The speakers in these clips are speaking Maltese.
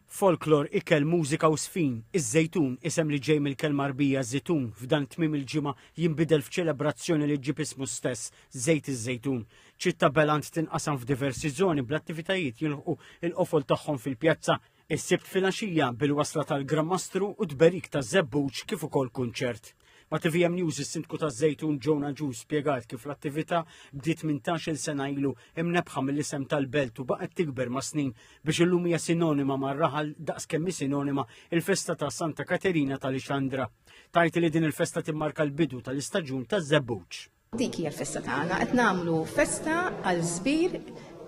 Folklor, ikel, mużika u sfin, iż-żejtun, isem li ġej mill-kelma rbija żitun, f'dan tmiem il-ġimgħa jinbidel f'ċelebrazzjoni li ġib ismu stess, żejt iż-żejtun. Ċitta Belant tinqasam f'diversi żoni bl-attivitajiet jilħqu il-qofol tagħhom fil-pjazza. Is-sibt filgħaxija bil-wasla tal-Grammastru u tberik ta' Żebbuġ kif ukoll kunċert. Ma' TVM News is-sindku taż-żejtun Jonah Ju spjegat kif l-attività bdiet 18-il sena ilu imnebħa mill-isem tal-belt u baqgħet tikber ma' snin biex illum hija sinonima mar-raħal daqskemm sinonima il-festa ta' Santa Katerina tal-Ixandra. Tajt li din il-festa timmarka l-bidu tal-istaġun taż-Żebbuġ. Dik hija l-festa tagħna qed nagħmlu festa għal żbir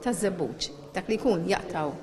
taż-Żebbuġ. Dak li jkun jaqtaw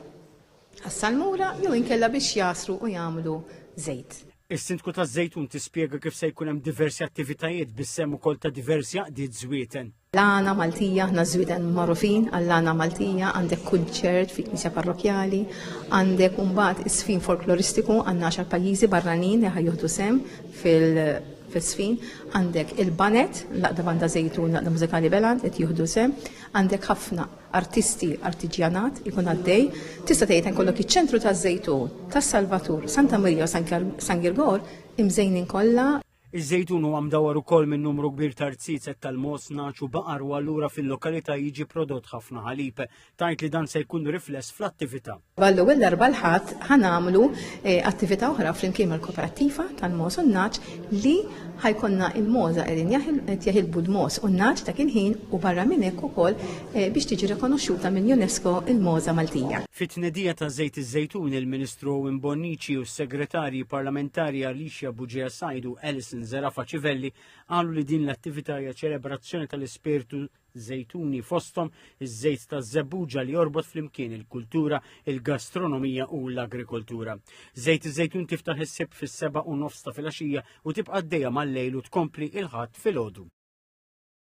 għas-salmura jew inkella biex jasru u jagħmlu żejt. Is-sindku taż-żejtun tispjega kif se jkun hemm diversi attivitajiet bis-semm ukoll ta' diversi għaqdiet żwieten. L-għana Maltija, ħna żwieten magħrufin għall-għana Maltija, għandek kunċert fi knisja parrokjali, għandek mbagħad isfin folkloristiku għandna 10 pajjiżi barranin li ħajjoħdu sem fil-sfin, għandek il-banet, laqda banda żejtun, laqda mużikali Belant qed jieħdu sem, għandek ħafna artisti artiġjanat ikun għaddej, tista' tgħid kollok iċ-ċentru taż-żejtun, tas-Salvatur, Santa Maria u San Girgor imżejnin kollha. Iż-żejtun huwa mdawwar ukoll minn numru kbir ta' rziet tal-mos, naċ u baqar u allura fil-lokalità jiġi prodott ħafna ħalib. Tajt li dan se jkun rifless fl-attività. L-ewwel darba l-ħadd ħanamlu attività oħra flimkien mal-koperattiva tal-mos u n-naċ li ħajkonna il-moza qegħdin jaħilbu l-mos u n-naċ ta' kien ħin u barra minn hekk ukoll biex tiġi rikonoxxuta minn UNESCO il-moza Maltija. Fit-tnedija ta' żejt iż-żejtun il-Ministru Imbonnici u s-Segretarji Parlamentari Alicia Buġea Sajdu Ellison Zerafa Civelli qalu li din l-attività hija ċelebrazzjoni tal-ispirtu żejtuni fosthom iż-żejt ta' Żebbuġa li jorbot flimkien il-kultura, il-gastronomija u l-agrikoltura. Żejt iż-żejtun tiftaħ is-sibt fis-7:30 ta' filgħaxija u tibqa' għaddejja mal-lejl u tkompli il-ħadd filgħodu.